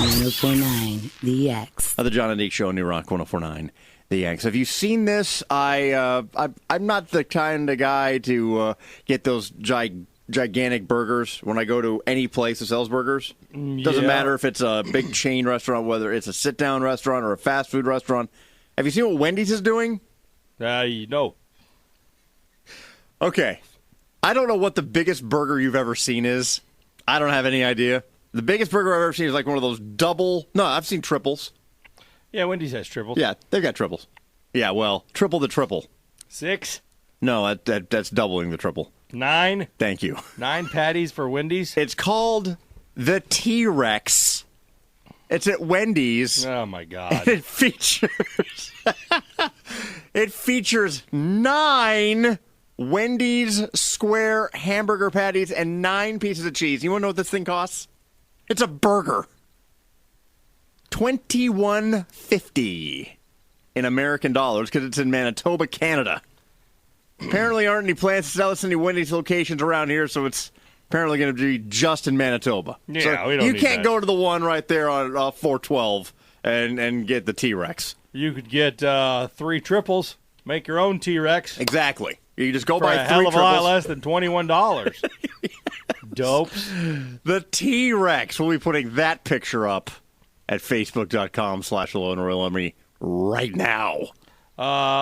1049 The X. The Jon and Deek Show, New Rock 1049 The X. Have you seen this? I'm not the kind of guy to get those gigantic burgers when I go to any place that sells burgers. Doesn't matter if it's a big chain restaurant, whether it's a sit-down restaurant or a fast food restaurant. Have you seen what Wendy's is doing? No. Okay. I don't know what the biggest burger you've ever seen is. I don't have any idea. The biggest burger I've ever seen is like one of those double... No, I've seen triples. Yeah, Wendy's has triples. Yeah, they've got triples. Yeah, well, triple the triple. 6? No, that's doubling the triple. 9? Thank you. 9 patties for Wendy's? It's called the T-Rex. It's at Wendy's. Oh, my God. And it features 9 Wendy's square hamburger patties and 9 pieces of cheese. You want to know what this thing costs? It's a burger. $21.50 in American dollars because it's in Manitoba, Canada. Apparently aren't any plans to sell this in any Wendy's locations around here, so it's apparently going to be just in Manitoba. Yeah, so we don't you need can't that. go to the one right there on 412 and get the T-Rex. You could get 3 triples, make your own T-Rex. Exactly. You just go for buy a 3 hell of a triples. lot less than $21. Dopes. The T-Rex. We'll be putting that picture up at facebook.com/AloneRoyalArmy right now.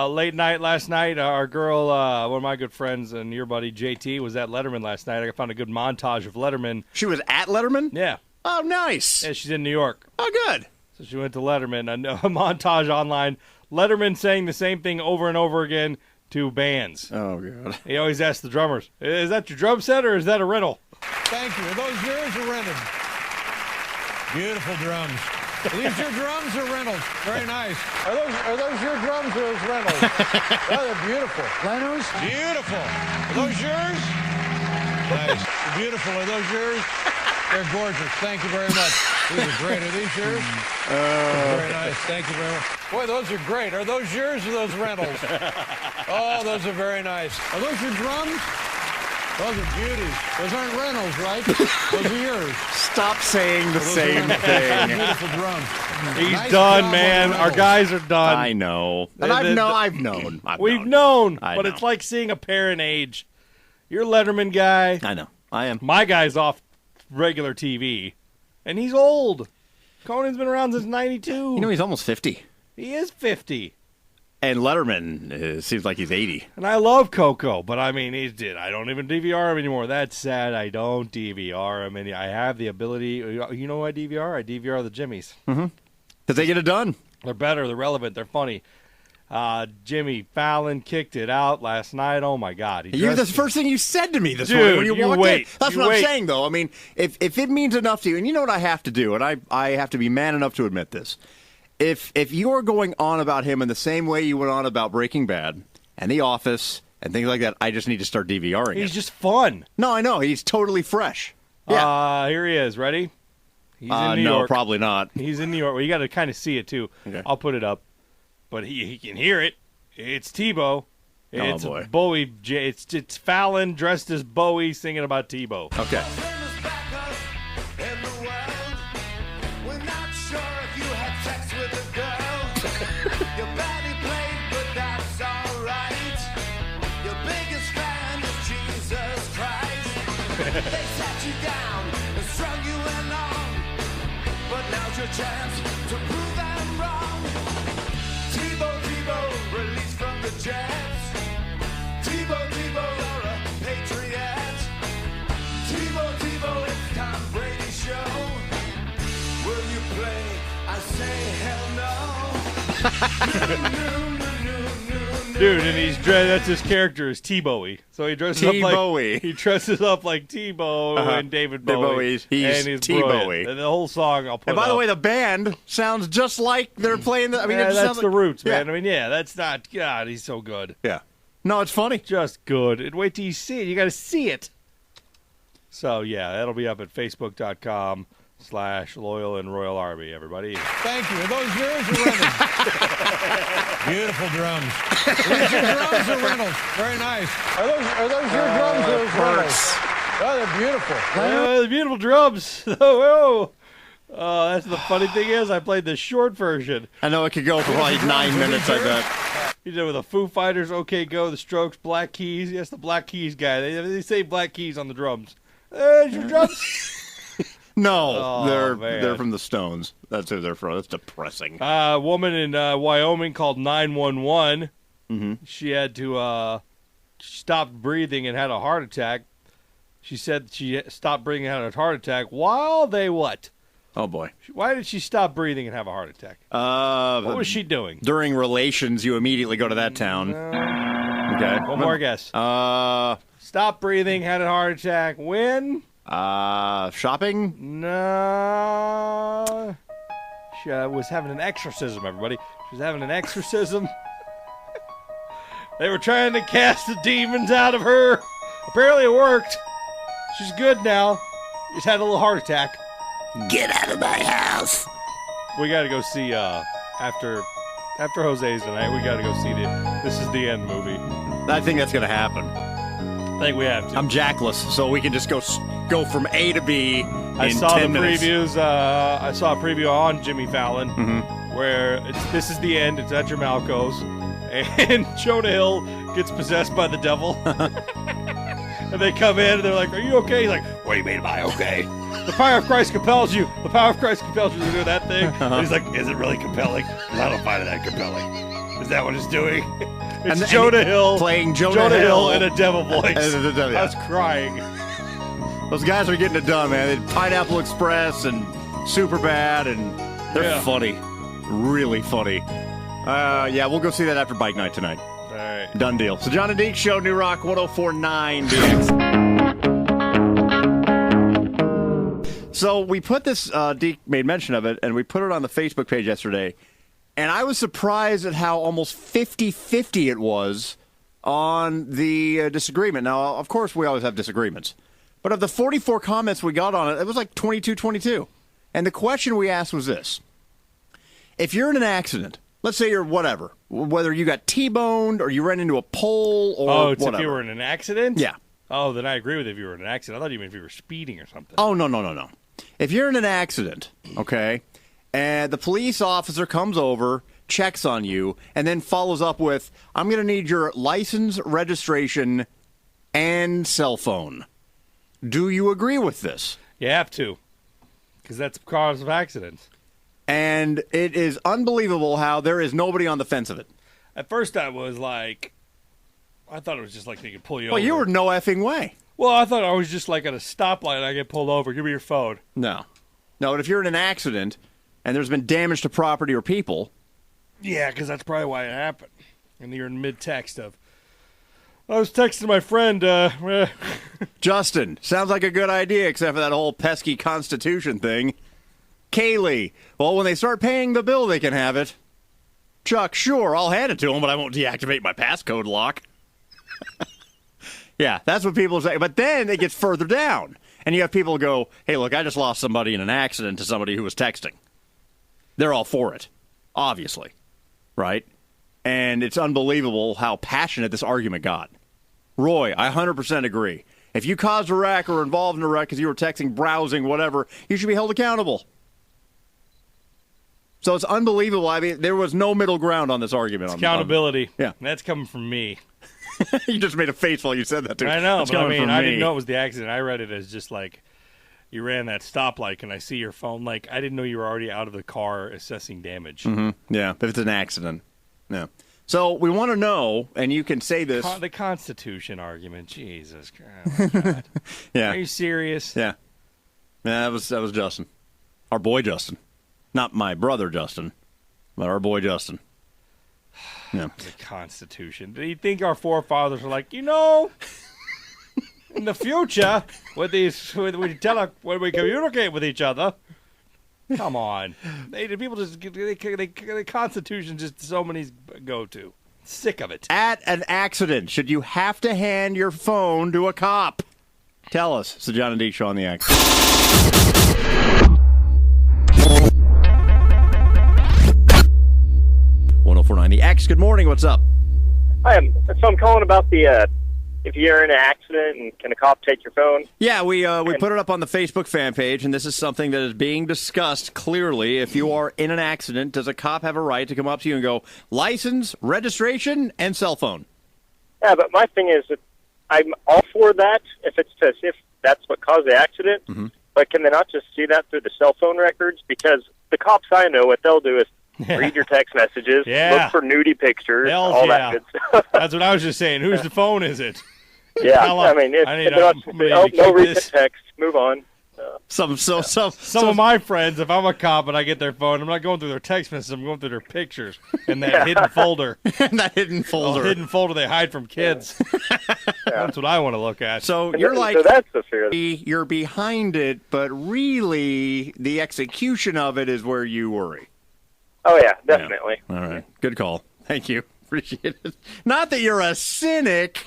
Late night last night, our girl, one of my good friends and your buddy JT was at Letterman last night. I found a good montage of Letterman. She was at Letterman? Yeah. Oh, nice. Yeah, she's in New York. Oh, good. So she went to Letterman. A montage online. Letterman saying the same thing over and over again to bands. Oh, God. He always asks the drummers, is that your drum set or is that a rental? Thank you. Are those yours or rented? Beautiful drums. Are these your drums or rentals? Very nice. Are those your drums or those rentals? Oh, they're beautiful. Rentals? Beautiful. Are those yours? Nice. Beautiful. Are those yours? They're gorgeous. Thank you very much. These are great. Are these yours? Very nice. Thank you very much. Boy, those are great. Are those yours or those rentals? Oh, those are very nice. Are those your drums? Those are beauties. Those aren't rentals, right? Those are yours. Stop saying the same thing. Beautiful drums. He's Nice done, job man. on Our rentals. guys are done. I know. And I've known. We've known, I but know. it's like seeing a parent age. You're a Letterman guy. I know. I am. My guy's off regular TV, and he's old. Conan's been around since 92. You know, he's almost 50. He is 50. And Letterman seems like he's 80. And I love Coco, but I mean, I don't even DVR him anymore. That's sad. I don't DVR him. I have the ability. You know who I DVR? I DVR the Jimmies. Mm-hmm. Because they get it done. They're better. They're relevant. They're funny. Jimmy Fallon kicked it out last night. Oh, my God. You're the first thing you said to me this Dude, morning when you you walked wait. in. That's You what wait. I'm saying, though. I mean, if it means enough to you, and you know what I have to do, and I have to be man enough to admit this. If you're going on about him in the same way you went on about Breaking Bad and The Office and things like that, I just need to start DVRing He's it. just fun. No, I know. He's totally fresh. Yeah. Here he is. Ready? He's in New no, York. probably not. He's in New York. Well, you got to kind of see it, too. Okay. I'll put it up. But he can hear it. It's Tebow. It's boy. Bowie. It's Fallon dressed as Bowie singing about Tebow. Okay. They sat you down and strung you along, but now's your chance to prove them wrong. Tebow, released from the Jets. Tebow, you're a patriot. Tebow, it's Tom Brady's show. Will you play? I say hell no. Dude, and he's that's his character is T-Bowie. So he dresses up T-Bowie. like he dresses up like Tebow and David Bowie. He's and he's T-Bowie. brilliant. And the whole song I'll put And by the up. way, the band sounds just like they're playing the... I mean, it just that's sounds the like, roots, man. Yeah. I mean, that's not... God, he's so good. Yeah. No, it's funny. Just good. And wait till you see it. You got to see it. So, yeah, that'll be up at facebook.com/Loyal and Royal Army, everybody. Thank you. Are those yours or rented? Beautiful drums. Are these your drums or rentals? Very nice. Are those your drums or those rentals? Oh, they're beautiful. The beautiful drums. Oh, Oh, that's the funny thing is, I played the short version. I know it could go for like 9 minutes, I bet. He did with the Foo Fighters, OK Go, the Strokes, Black Keys. Yes, the Black Keys guy. They say Black Keys on the drums. There's your drums. No, Oh, they're from the Stones. That's who they're from. That's depressing. A woman in Wyoming called 911. She had to stop breathing and had a heart attack. She said she stopped breathing and had a heart attack while they what? Oh, boy. Why did she stop breathing and have a heart attack? What was she doing? During relations, you immediately go to that town. Okay. One more guess. Stop breathing, had a heart attack. When? Shopping? No. She was having an exorcism, everybody. She was having an exorcism. They were trying to cast the demons out of her. Apparently it worked. She's good now. Just had a little heart attack. Get out of my house. We got to go see, after Jose's tonight, we got to go see This Is the End movie. I think that's going to happen. I think we have to. I'm jackless, so we can just go from A to B in 10 minutes. I saw the previews. I saw a preview on Jimmy Fallon where This Is the End. It's at your Malco's. And Jonah Hill gets possessed by the devil. And they come in and they're like, "Are you okay?" He's like, "What do you mean am I okay? The power of Christ compels you. The power of Christ compels you to do that thing." And he's like, "Is it really compelling? 'Cause I don't find it that compelling." Is that what it's doing? It's Jonah Hill playing Jonah Hill in a devil voice. Yeah. I was crying. Those guys are getting it done, man. They did Pineapple Express and Superbad, and they're funny. Really funny. Yeah, we'll go see that after bike night tonight. All right. Done deal. So Jon and Deek Show, New Rock 104.9 DX. So we put this, Deek made mention of it, and we put it on the Facebook page yesterday. And I was surprised at how almost 50-50 it was on the disagreement. Now, of course, we always have disagreements. But of the 44 comments we got on it, it was like 22-22. And the question we asked was this. If you're in an accident, let's say you're whatever, whether you got T-boned or you ran into a pole or it's whatever. if you were in an accident? Yeah. Oh, then I agree with if you were in an accident. I thought you meant if you were speeding or something. Oh, no. If you're in an accident, okay, and the police officer comes over, checks on you, and then follows up with, "I'm going to need your license, registration, and cell phone." Do you agree with this? You have to, because that's the cause of accidents. And it is unbelievable how there is nobody on the fence of it. At first, I was like, I thought it was just like they could pull you over. Well, you were no effing way. Well, I thought I was just like at a stoplight, I get pulled over. Give me your phone. No, but if you're in an accident and there's been damage to property or people. Yeah, because that's probably why it happened. And you're in mid-text of, I was texting my friend. Justin, sounds like a good idea, except for that whole pesky Constitution thing. Kaylee, well, when they start paying the bill, they can have it. Chuck, sure, I'll hand it to them, but I won't deactivate my passcode lock. Yeah, that's what people say. But then it gets further down. And you have people go, "Hey, look, I just lost somebody in an accident to somebody who was texting." They're all for it, obviously, right? And it's unbelievable how passionate this argument got. Roy, I 100% agree. If you caused a wreck or were involved in a wreck because you were texting, browsing, whatever, you should be held accountable. So it's unbelievable. I mean, there was no middle ground on this argument. It's accountability. Yeah. That's coming from me. You just made a face while you said that, too. I know, That's but I coming mean, from I me. didn't know it was the accident. I read it as just like, you ran that stoplight and I see your phone. Like, I didn't know you were already out of the car assessing damage. Mm-hmm. Yeah, if it's an accident. Yeah. So we want to know, and you can say this. The Constitution argument. Jesus Christ. God. Yeah. Are you serious? Yeah. Yeah, that was Justin. Our boy Justin. Not my brother Justin, but our boy Justin. Yeah. The Constitution. Do you think our forefathers were like, in the future, when we communicate with each other, come on, the Constitution just so many go to. Sick of it. At an accident, should you have to hand your phone to a cop? Tell us. It's the Jon and Deek Show on the X. The X. Good morning. What's up? Hi, so I'm calling about the if you're in an accident, and can a cop take your phone? Yeah, we put it up on the Facebook fan page, and this is something that is being discussed clearly. If you are in an accident, does a cop have a right to come up to you and go, license, registration, and cell phone? Yeah, but my thing is that I'm all for that if it's to see if that's what caused the accident. Mm-hmm. But can they not just see that through the cell phone records? Because the cops I know, what they'll do is read your text messages, look for nudie pictures, all that good stuff. That's what I was just saying. Whose phone is it? Yeah, I mean, if no recent text, move on. Some of my friends, if I'm a cop and I get their phone, I'm not going through their text messages, I'm going through their pictures and that hidden folder. That hidden folder. Hidden folder they hide from kids. That's what I want to look at. So you're like, so that's the fear. You're behind it, but really the execution of it is where you worry. Oh, yeah, definitely. Yeah. All right. Good call. Thank you. Appreciate it. Not that you're a cynic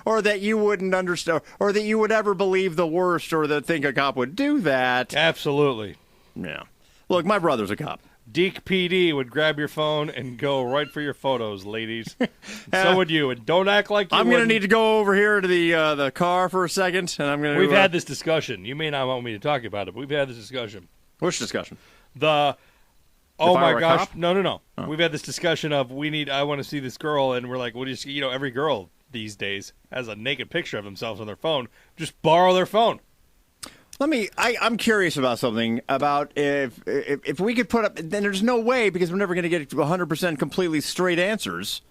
or that you wouldn't understand or that you would ever believe the worst or that think a cop would do that. Absolutely. Yeah. Look, my brother's a cop. Deke PD would grab your phone and go right for your photos, ladies. So would you. And don't act like you I'm going to need to go over here to the car for a second. And I'm going to. We've had this discussion. You may not want me to talk about it, but we've had this discussion. Which discussion? Oh my gosh! Cop? No. Oh. We've had this discussion of I want to see this girl, and we're like, well, just every girl these days has a naked picture of themselves on their phone. Just borrow their phone. I'm curious about something about if we could put up. Then there's no way because we're never going to get 100% completely straight answers.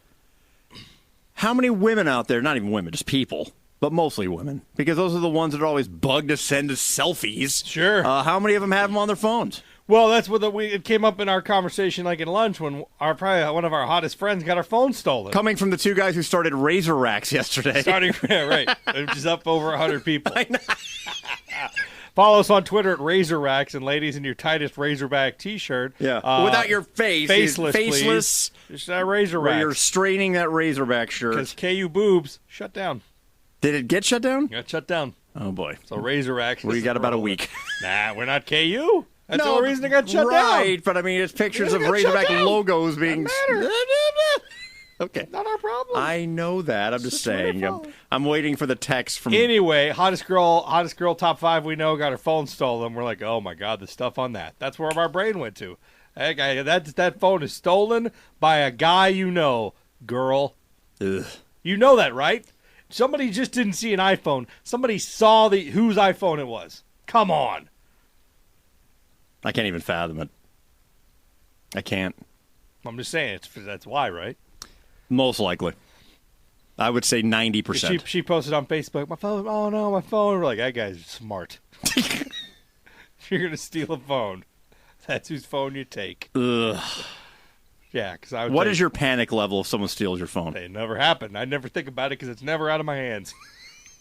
How many women out there? Not even women, just people. But mostly women, because those are the ones that are always bugged to send us selfies. Sure. How many of them have them on their phones? Well, that's what it came up in our conversation, like in lunch, when probably one of our hottest friends got our phone stolen. Coming from the two guys who started Razor Racks yesterday. Right. Which is up over 100 people. Follow us on Twitter at Razor Racks, and ladies, in your tightest Razorback T-shirt. Yeah. Without your face. Faceless, please. Just Razor Racks. Where you're straining that Razorback shirt. Because KU Boobs shut down. Did it get shut down? Got shut down. Oh, boy. So Razor Racks. We got about a week. Nah, we're not KU. That's the only reason it got shut down. Right, but I mean, it's pictures of Razorback logos being. Okay. Not our problem. I know that. I'm just saying. I'm waiting for the text from. Anyway, hottest girl top 5 we know got her phone stolen. We're like, oh my god, the stuff on that. That's where our brain went to. That guy, that phone is stolen by a guy you know, girl. Ugh. You know that, right? Somebody just didn't see an iPhone. Somebody saw whose iPhone it was. Come on. I can't even fathom it. I can't. I'm just saying, that's why, right? Most likely. I would say 90%. She posted on Facebook, my phone, oh no, my phone. We're like, that guy's smart. You're going to steal a phone. That's whose phone you take. Ugh. Yeah, because I would. What is your panic level if someone steals your phone? It never happened. I never think about it because it's never out of my hands.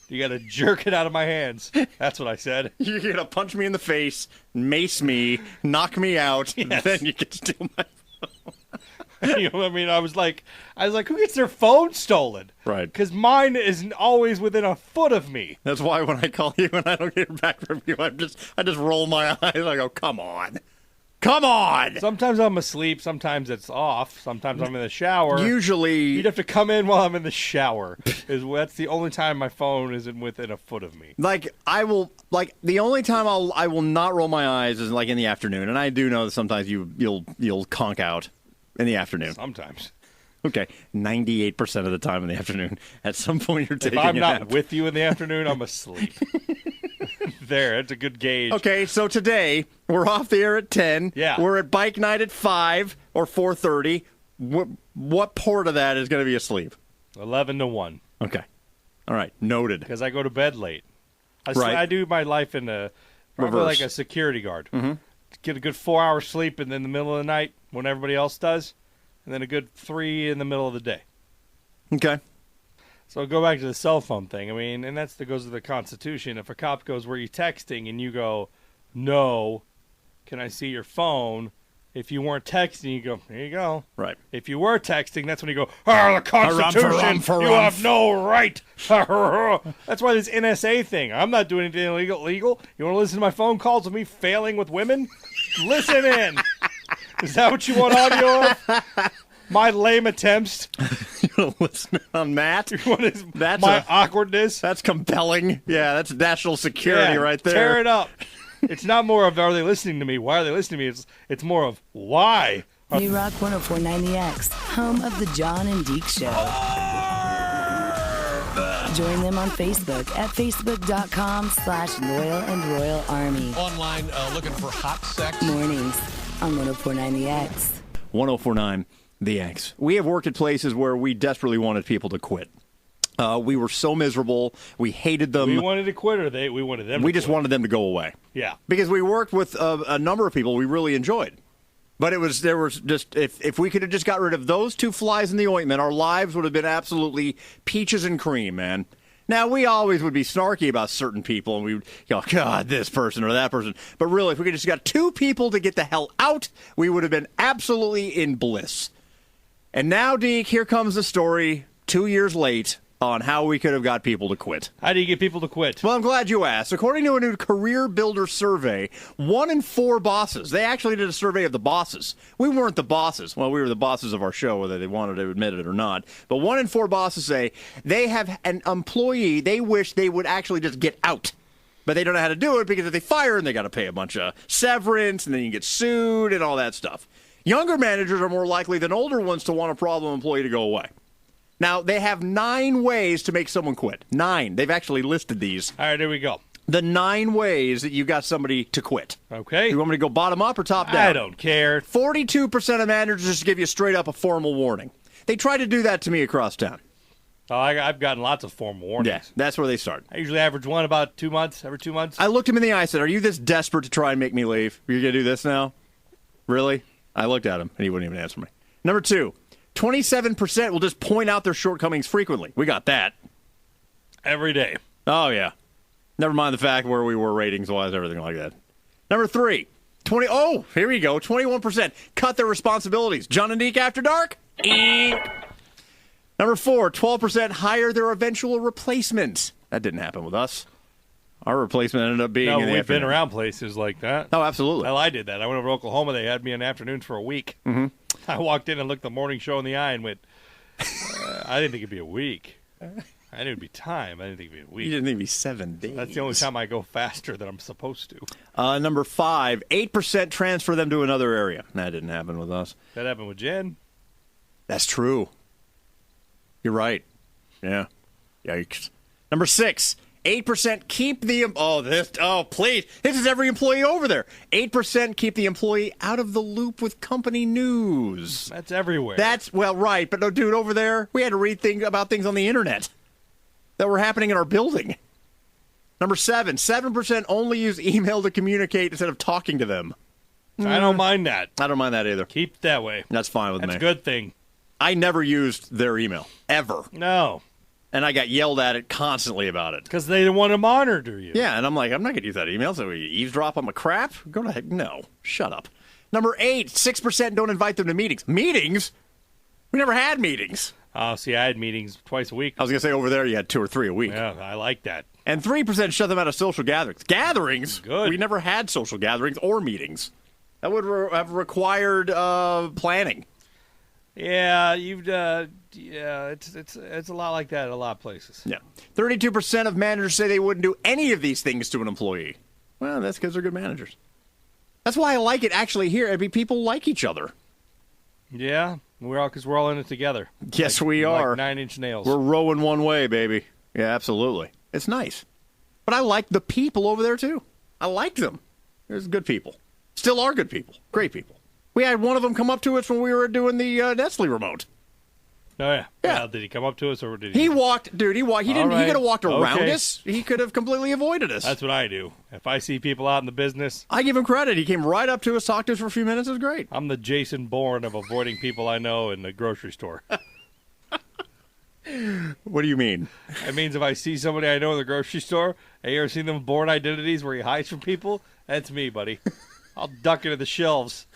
You got to jerk it out of my hands. That's what I said. You're going to punch me in the face, mace me, knock me out, yes. Then you can steal my phone. You know what I mean? I was like, who gets their phone stolen? Right. Because mine is always within a foot of me. That's why when I call you and I don't hear back from you, I just roll my eyes. I go, come on. Come on! Sometimes I'm asleep. Sometimes it's off. Sometimes I'm in the shower. Usually... You'd have to come in while I'm in the shower. That's the only time my phone isn't within a foot of me. The only time I will not roll my eyes is like in the afternoon. And I do know that sometimes you'll conk out in the afternoon. Sometimes. Okay, 98% of the time in the afternoon. At some point you're taking a nap. If I'm not with you in the afternoon, I'm asleep. There, it's a good gauge. Okay, so today, we're off the air at 10. Yeah. We're at bike night at 5 or 4:30. What port of that is going to be asleep? 11 to 1. Okay. All right, noted. Because I go to bed late. Right. I do my life in probably reverse. like a security guard. Mm-hmm. Get a good 4 hours sleep in the middle of the night when everybody else does, and then a good 3 in the middle of the day. Okay. So go back to the cell phone thing. I mean, and that goes to the Constitution. If a cop goes, were you texting? And you go, no, can I see your phone? If you weren't texting, you go, here you go. Right. If you were texting, that's when you go, the Constitution, you have no right. That's why this NSA thing. I'm not doing anything illegal. You want to listen to my phone calls of me failing with women? Listen in. Is that what you want audio of? My lame attempts going to listen on Matt? That's my awkwardness. That's compelling. Yeah, that's national security right there. Tear it up. It's not more of, are they listening to me? Why are they listening to me? It's more of, why? New Rock 104.9 home of the Jon and Deek Show. Join them on Facebook at facebook.com/loyal-and-royal-army. Online looking for hot sex. Mornings on 104.9 The X. 104.9 The X. We have worked at places where we desperately wanted people to quit. We were so miserable. We hated them. We wanted to quit, or we wanted them to quit? We just wanted them to go away. Yeah. Because we worked with a number of people we really enjoyed. But there was just, if we could have just got rid of those two flies in the ointment, our lives would have been absolutely peaches and cream, man. Now, we always would be snarky about certain people, and we would go, God, this person or that person. But really, if we could just got two people to get the hell out, we would have been absolutely in bliss. And now, Deke, here comes the story 2 years late on how we could have got people to quit. How do you get people to quit? Well, I'm glad you asked. According to a new Career Builder survey, 1 in 4 bosses, they actually did a survey of the bosses. We weren't the bosses. Well, we were the bosses of our show, whether they wanted to admit it or not. But 1 in 4 bosses say they have an employee they wish they would actually just get out. But they don't know how to do it because if they fire them, they got to pay a bunch of severance, and then you get sued and all that stuff. Younger managers are more likely than older ones to want a problem employee to go away. Now, they have 9 ways to make someone quit. 9. They've actually listed these. All right, here we go. The 9 ways that you got somebody to quit. Okay. You want me to go bottom up or top down? I don't care. 42% of managers just give you straight up a formal warning. They try to do that to me across town. Oh, I've gotten lots of formal warnings. Yeah, that's where they start. I usually average one about 2 months, every 2 months. I looked him in the eye and said, are you this desperate to try and make me leave? You're going to do this now? Really? I looked at him, and he wouldn't even answer me. Number 2. 27% will just point out their shortcomings frequently. We got that. Every day. Oh, yeah. Never mind the fact where we were ratings-wise, everything like that. Number 3. Here we go. 21% cut their responsibilities. Jon and Deek After Dark? Number 4. 12% hire their eventual replacement. That didn't happen with us. Our replacement ended up being in the we've afternoon. been around places like that. Oh, absolutely. Well, I did that. I went over to Oklahoma. They had me in afternoons for a week. Mm-hmm. I walked in and looked the morning show in the eye and went, I didn't think it'd be a week. I knew it'd be time. I didn't think it'd be a week. You didn't think it'd be 7 days. That's the only time I go faster than I'm supposed to. Number 5, 8% transfer them to another area. That didn't happen with us. That happened with Jen. That's true. You're right. Yeah. Yikes. Number 6, 8% keep the... please. This is every employee over there. 8% keep the employee out of the loop with company news. That's everywhere. Right. But no, dude, over there, we had to read about things on the internet that were happening in our building. Number 7% only use email to communicate instead of talking to them. I don't mind that. I don't mind that either. Keep it that way. That's fine with me. That's a good thing. I never used their email. Ever. No. And I got yelled at it constantly about it. Because they didn't want to monitor you. Yeah, and I'm like, I'm not going to use that email. So we eavesdrop on my crap? Go to heck. No. Shut up. Number 8, 6% don't invite them to meetings. Meetings? We never had meetings. Oh, see, I had meetings twice a week. I was going to say over there you had 2 or 3 a week. Yeah, I like that. And 3% shut them out of social gatherings. Gatherings? Good. We never had social gatherings or meetings. That would have required planning. Yeah, it's a lot like that at a lot of places. Yeah. 32% of managers say they wouldn't do any of these things to an employee. Well, that's because they're good managers. That's why I like it actually here. I mean, people like each other. Yeah, because we're all in it together. Yes, we are. Like 9 Inch Nails. We're rowing one way, baby. Yeah, absolutely. It's nice. But I like the people over there, too. I like them. There's good people. Still are good people. Great people. We had one of them come up to us when we were doing the Nestle remote. Oh, yeah. Yeah. Well, did he come up to us or did he? He walked, dude. He walked. He didn't. All right. He could have walked around Okay. us. He could have completely avoided us. That's what I do. If I see people out in the business, I give him credit. He came right up to us, talked to us for a few minutes. It was great. I'm the Jason Bourne of avoiding people I know in the grocery store. What do you mean? It means if I see somebody I know in the grocery store, have you ever seen them Bourne identities where he hides from people? That's me, buddy. I'll duck into the shelves.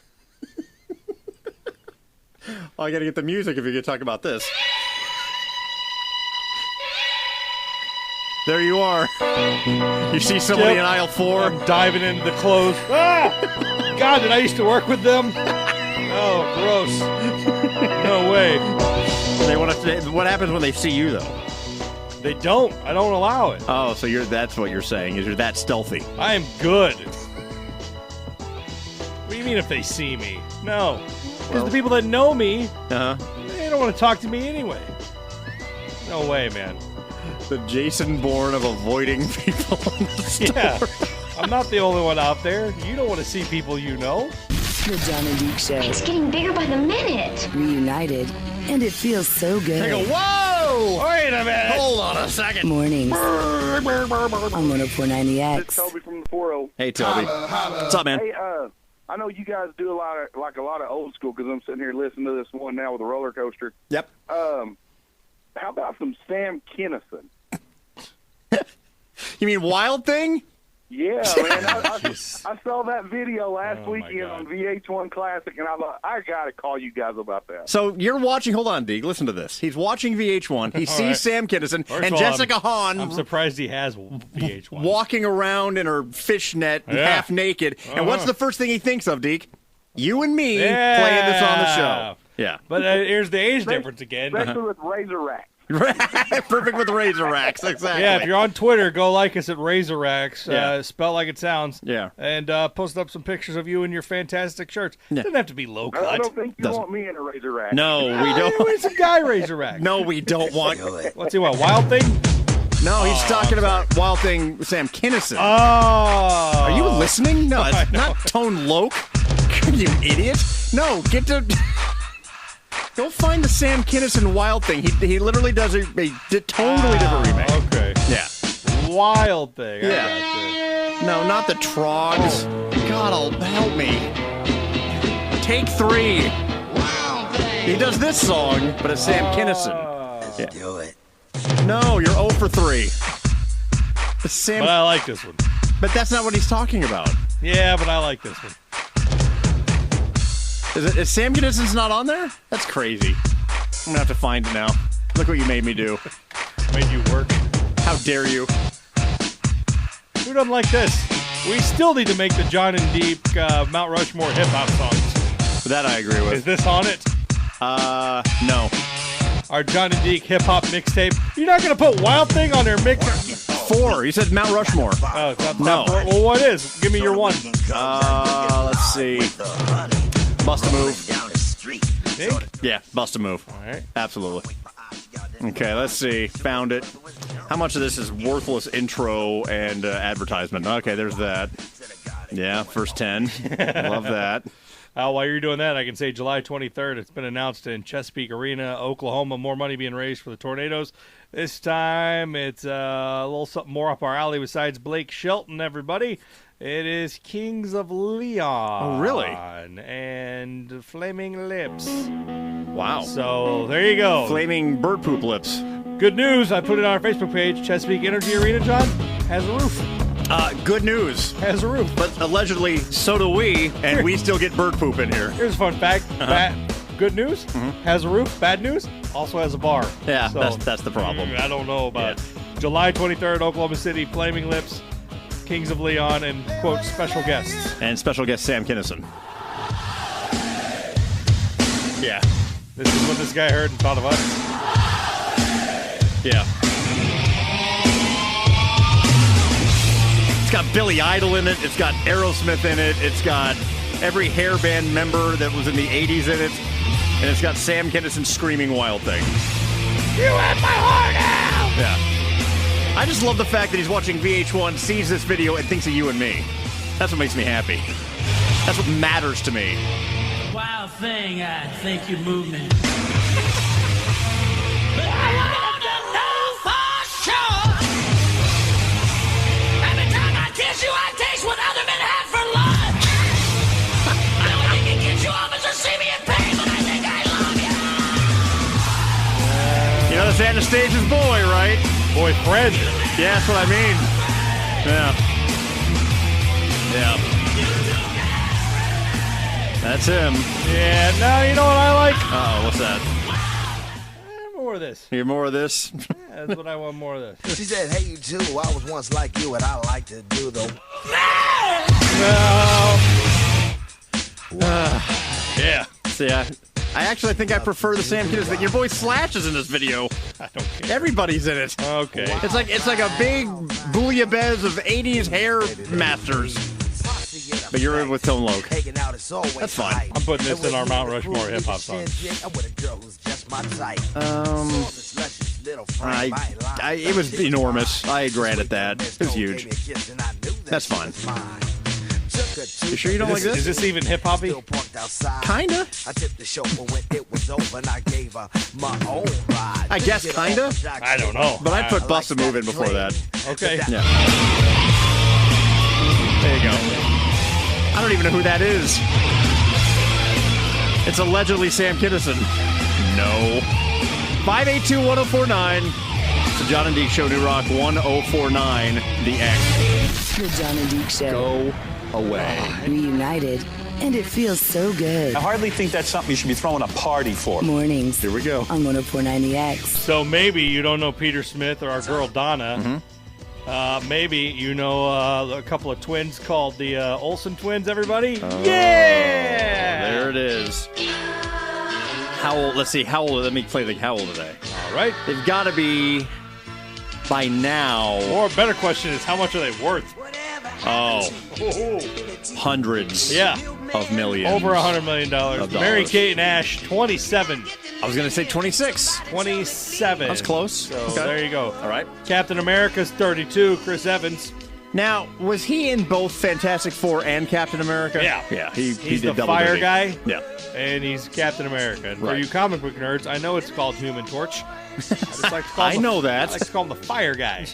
Well, I got to get the music if you're going to talk about this. There you are. You see somebody in aisle 4? I'm diving into the clothes. Ah! God, did I used to work with them? Oh, gross. No way. They want to. What happens when they see you, though? They don't. I don't allow it. Oh, so that's what you're saying, is you're that stealthy. I am good. What do you mean if they see me? No. Because the people that know me, they don't want to talk to me anyway. No way, man. The Jason Bourne of avoiding people in the store. Yeah. I'm not the only one out there. You don't want to see people you know. The Jon and Deek Show. It's getting bigger by the minute. Reunited, and it feels so good. They go, whoa! Wait a minute. Hold on a second. Mornings on 104.9 The X. It's Toby from the 40. Hey, Toby. What's up, man? Hey, I know you guys do a lot of old school because I'm sitting here listening to this one now with a roller coaster. Yep. How about some Sam Kinison? You mean Wild Thing? Yeah, man. I saw that video last weekend on VH1 Classic, and I thought, I got to call you guys about that. So you're watching, hold on, Deke, listen to this. He's watching VH1. He sees right. Sam Kinison and all, Jessica Hahn. I'm surprised he has VH1. Walking around in her fishnet, half naked. And what's the first thing he thinks of, Deke? You and me playing this on the show. Yeah. But here's the age difference again. Especially with Razor Racks. Perfect with Razor Racks, exactly. Yeah, if you're on Twitter, go like us at Razor Racks, spell like it sounds. Yeah. And post up some pictures of you in your fantastic shirts. Yeah. Doesn't have to be low cut. I don't think you want me in a Razor Rack. No, we don't. It's a guy Razor Rack. No, we don't want. What's he want? Wild Thing? No, he's talking about Wild Thing Sam Kinison. Oh. Are you listening? No, it's not Tone Loc. You idiot. No, get to... Go find the Sam Kinison Wild Thing. He literally does a totally different remake. Okay. Yeah. Wild Thing. Yeah. No, not the Trogs. God, help me. Take 3. He does this song, but it's Sam Kinison. Let's do it. No, you're 0 for 3. Sam, but I like this one. But that's not what he's talking about. Yeah, but I like this one. Is Sam Kinison's not on there? That's crazy. I'm going to have to find it now. Look what you made me do. Made you work. How dare you? Who doesn't like this? We still need to make the Jon and Deek Mount Rushmore hip-hop songs. That I agree with. Is this on it? No. Our Jon and Deek hip-hop mixtape. You're not going to put Wild Thing on their mix? 4. You said Mount Rushmore. Oh, it's not No. Well, what is? Give me your one. Let's see. Bust a Move. Think? Yeah, Bust a Move. All right. Absolutely. Okay, let's see. Found it. How much of this is worthless intro and advertisement? Okay, there's that. Yeah, first 10. Love that. While you're doing that, I can say July 23rd, it's been announced in Chesapeake Arena, Oklahoma, more money being raised for the Tornadoes. This time, it's a little something more up our alley besides Blake Shelton, everybody. It is Kings of Leon. Oh, really? And Flaming Lips. Wow. So, there you go. Flaming bird poop lips. Good news. I put it on our Facebook page. Chesapeake Energy Arena, John, has a roof. Good news. Has a roof. But allegedly, so do we, and we still get bird poop in here. Here's a fun fact. Good news, has a roof. Bad news, also has a bar. Yeah, so, that's the problem. I don't know about July 23rd, Oklahoma City, Flaming Lips, Kings of Leon, and, quote, special guests. And special guest Sam Kinison. Yeah. This is what this guy heard and thought of us. Yeah. It's got Billy Idol in it. It's got Aerosmith in it. It's got every hair band member that was in the 80s in it. And it's got Sam Kinison screaming Wild Thing. You have my heart out! Yeah. I just love the fact that he's watching VH1, sees this video, and thinks of you and me. That's what makes me happy. That's what matters to me. Wild Thing, I think you move me. You I taste what other men had for lunch. The only thing that gets you off is to see me in pain when I think I love you. You know, that's Anastasia's boy, right? Boyfriend. Yeah, that's what I mean. Yeah. Yeah. That's him. Yeah, no, you know what I like? Uh-oh, what's that? More of this. Hear more of this? Yeah, that's what I want, more of this. She said, hey, you too. I was once like you, and I like to do the... No. Yeah. See, I think I prefer the Sam Kinison. Your boy Slash is in this video. I don't care. Everybody's in it. Okay. It's like a big bouillabaisse of 80s hair masters. But you're in with Tone Loc. That's fine. I'm putting this in our Mount Rushmore hip-hop songs. It was enormous. I granted that. It was huge. That's fine. You sure you don't like this? Is this even hip-hoppy? Kinda. I guess kinda. I don't know. But I'd put Bust a Move in before that. Okay. Yeah. There you go. I don't even know who that is. It's allegedly Sam Kinison. No. 582-1049. It's the Jon and Deek Show, New Rock 1049, The X. The Jon and Deek Show. Go away. Reunited, and it feels so good. I hardly think that's something you should be throwing a party for. Mornings. Here we go. On 1049 The X. So maybe you don't know Peter Smith or our girl Donna. Mm-hmm. Maybe you know a couple of twins called the Olsen twins, everybody? Oh, yeah! There it is. How old? Let's see. How old? Let me play how old are they? All right. They've got to be by now. Or a better question is, how much are they worth? Oh. Hundreds. Yeah. Of millions. Over $100 million. Mary Kate and Ash, 27. I was going to say 26. 27. That's close. So okay. There you go. All right. Captain America's 32. Chris Evans. Now, was he in both Fantastic Four and Captain America? Yeah. Yeah. He He's did the double fire duty. guy. Yeah. And he's Captain America. And for Right. you comic book nerds, I know it's called Human Torch. I just like to call I know that. I like to call him the fire guy.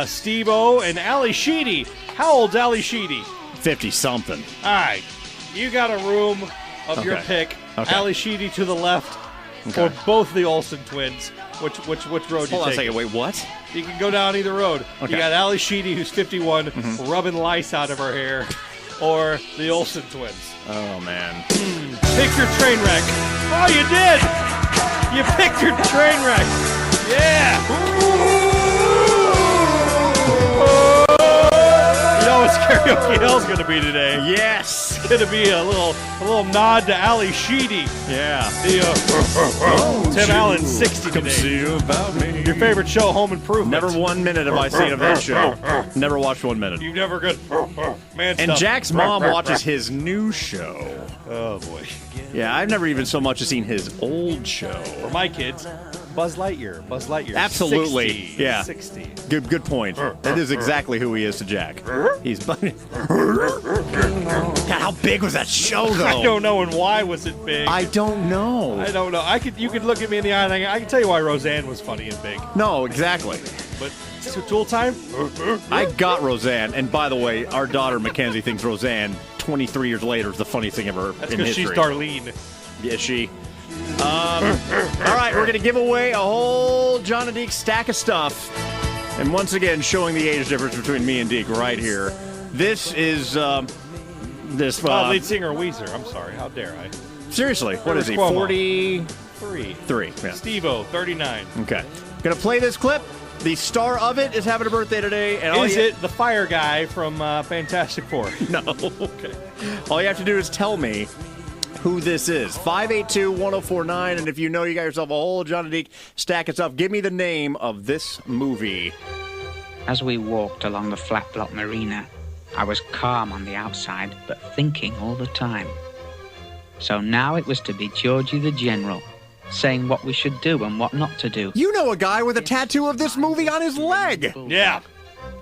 Steve-O and Ali Sheedy. How old's Ali Sheedy? 50-something. All right. You got a room of your Okay. pick. Okay. Ali Sheedy to the left, Okay. or both the Olsen twins. Which road Hold you on a take? second. Wait, what? You can go down either road. Okay. You got Ali Sheedy, who's 51, rubbing lice out of her hair, or the Olsen twins. Oh, man. Pick your train wreck. Oh, you did! You picked your train wreck. Yeah! You know what Karaoke Hell's going to be today? Yes! It's going to be a little nod to Ali Sheedy. Yeah. The Tim Allen 60 today. See about me. Your favorite show, Home Improvement. Never 1 minute have I seen of that show. Never watched 1 minute. You've never got man And stuff. Jack's mom watches his new show. Oh, boy. Yeah, I've never even so much as seen his old show. For my kids, Buzz Lightyear. Absolutely. 60. Yeah. 60. Good point. That is exactly who he is to Jack. He's God, how big was that show, though? I don't know, and why was it big? I don't know. I don't know. You could look at me in the eye, and I can tell you why Roseanne was funny and big. No, exactly. But Tool Time? I got Roseanne, and by the way, our daughter Mackenzie thinks Roseanne 23 years later is the funniest thing ever That's in because history. she's Darlene. Yeah, she. All right, we're going to give away a whole Jon and Deek stack of stuff. And once again, showing the age difference between me and Deek right here. This is, lead singer Weezer. I'm sorry. How dare I? Seriously, what is he, Cuomo. 43? Yeah. Steve-O, 39. Okay. Going to play this clip. The star of it is having a birthday today. And Is it the fire guy from Fantastic Four? No. Okay. All you have to do is tell me who this is. 582-1049. And if you know you got yourself a whole Jon and Deek stack of stuff, give me the name of this movie. As we walked along the flat block marina, I was calm on the outside, but thinking all the time. So now it was to be Georgie the General, saying what we should do and what not to do. You know a guy with a tattoo of this movie on his leg. Yeah,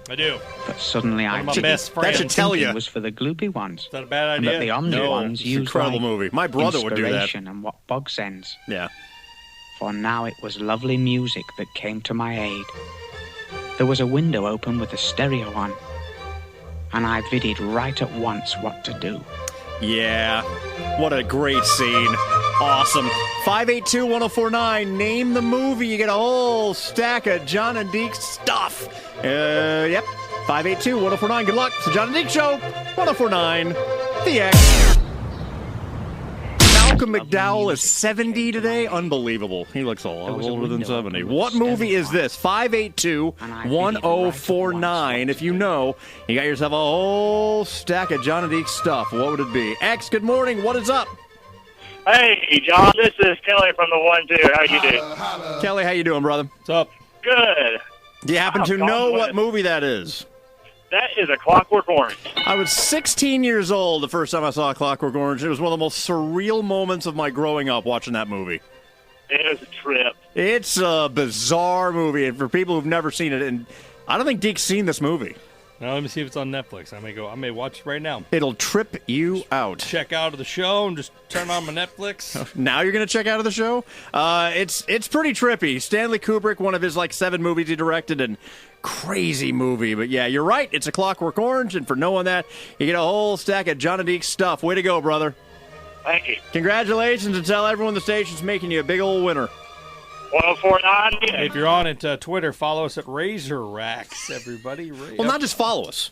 I do. But suddenly I my best friend. That should tell you. It was for the gloopy ones. Is that a bad And idea? that the omni No, ones it's an use incredible movie. My brother would do that. inspiration and what bog sends. Yeah. For now it was lovely music that came to my aid. There was a window open with a stereo on, and I viddied right at once what to do. Yeah. What a great scene. Awesome. 582-1049. Name the movie. You get a whole stack of Jon and Deek stuff. Yep. 582-1049. Good luck. It's the Jon and Deek Show. 1049. The X. Malcolm McDowell is 70 today. Unbelievable. He looks a lot older than 70. What movie is this? 582-1049. If you know, you got yourself a whole stack of Jon and Deek stuff. What would it be? X, good morning. What is up? Hey, John, this is Kelly from the 1-2. How you doing? Kelly, how you doing, brother? What's up? Good. Do you happen to know what movie that is? That is A Clockwork Orange. I was 16 years old the first time I saw A Clockwork Orange. It was one of the most surreal moments of my growing up watching that movie. It was a trip. It's a bizarre movie, and for people who've never seen it, and I don't think Deke's seen this movie. Now let me see if it's on Netflix. I may watch it right now. It'll trip you out. Check out of the show and just turn on my Netflix. Now you're going to check out of the show? It's pretty trippy. Stanley Kubrick, one of his 7 movies he directed, and crazy movie. But yeah, you're right. It's A Clockwork Orange, and for knowing that, you get a whole stack of Jon and Deek stuff. Way to go, brother. Thank you. Congratulations, and tell everyone the station's making you a big old winner. 1049. If you're on it, Twitter, follow us at Razor Racks, everybody. Well, not just follow us.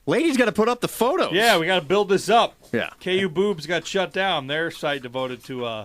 Ladies got to put up the photos. Yeah, we got to build this up. Yeah. KU Boobs got shut down. Their site devoted to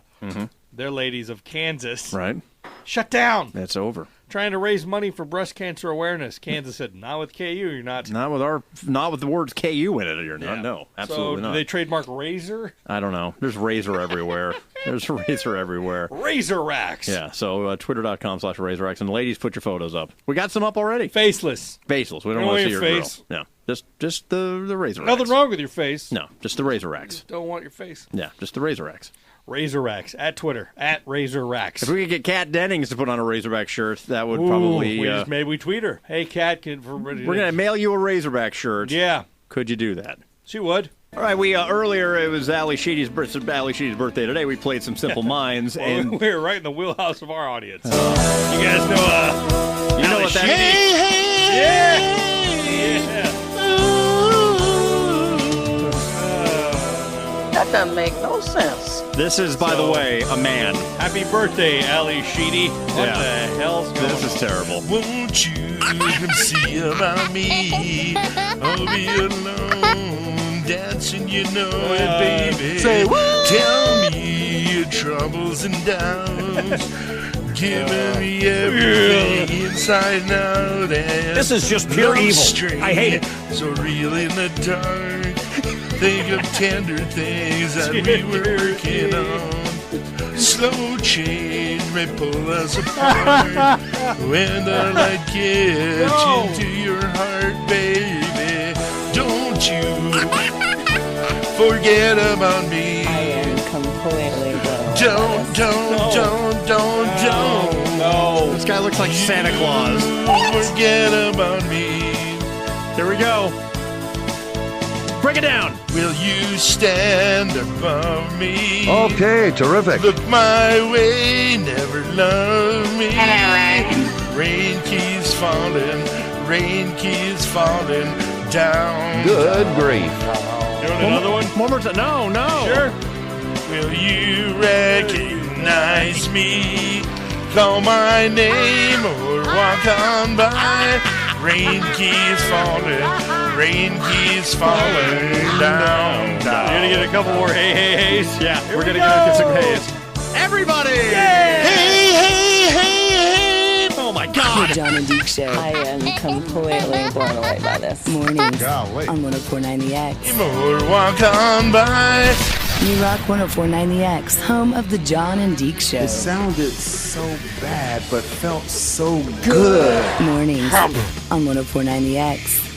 their ladies of Kansas. Right. Shut down. It's over. Trying to raise money for breast cancer awareness. Kansas said, not with KU, you're not. Not with the words KU in it, you're not. No, absolutely not. Do they trademark Razor? I don't know. There's Razor everywhere. There's Razor everywhere. Razor Racks. Yeah, so twitter.com/RazorRacks. And ladies, put your photos up. We got some up already. Faceless. Faceless. We don't want to see your face. Grill. No, just the Razor Racks. Nothing wrong with your face. No, just the Razor Racks. Just don't want your face. Yeah, just the Razor Racks. Razor Racks at Twitter at Razor Racks. If we could get Kat Dennings to put on a Razorback shirt, that would probably. Maybe we tweet her. Hey, Kat, we're going to mail you a Razorback shirt. Yeah, could you do that? She would. All right, we earlier it was Ali Sheedy's birthday today. We played some Simple Minds, and we were right in the wheelhouse of our audience. You guys know, you know what that? Yeah. That doesn't make no sense. This is, by the way, a man. Happy birthday, Ali Sheedy. What the hell's going on? This is terrible. Won't you come see about me? I'll be alone, dancing, you know it, baby. Say what? Tell me your troubles and doubts. Giving me everything inside and out. And this is just pure evil. Straight, I hate it. So real in the dark. Think of tender things that we were working on. Slow change may pull us apart. When the light gets into your heart, baby, don't you forget about me. I am completely Don't. No. This guy looks like Santa Claus. Forget about me. Here we go. Break it down. Will you stand above me? Okay, terrific. Look my way, never love me. Rain keeps falling down. Good grief. You want another one? One more time. No. Sure. Will you recognize me? Call my name or walk on by. Rain keeps falling down. You're gonna get a couple more hey-hey-heys? Yeah, we're gonna get some hays. Everybody! Hey! Oh my God! The Jon and Deek Show. I am completely blown away by this. Mornings Golly. on 104.9 The X. Or walk on by. New Rock 104.9 The X, home of the Jon and Deek Show. It sounded so bad, but felt so good. Mornings on 104.9 The X.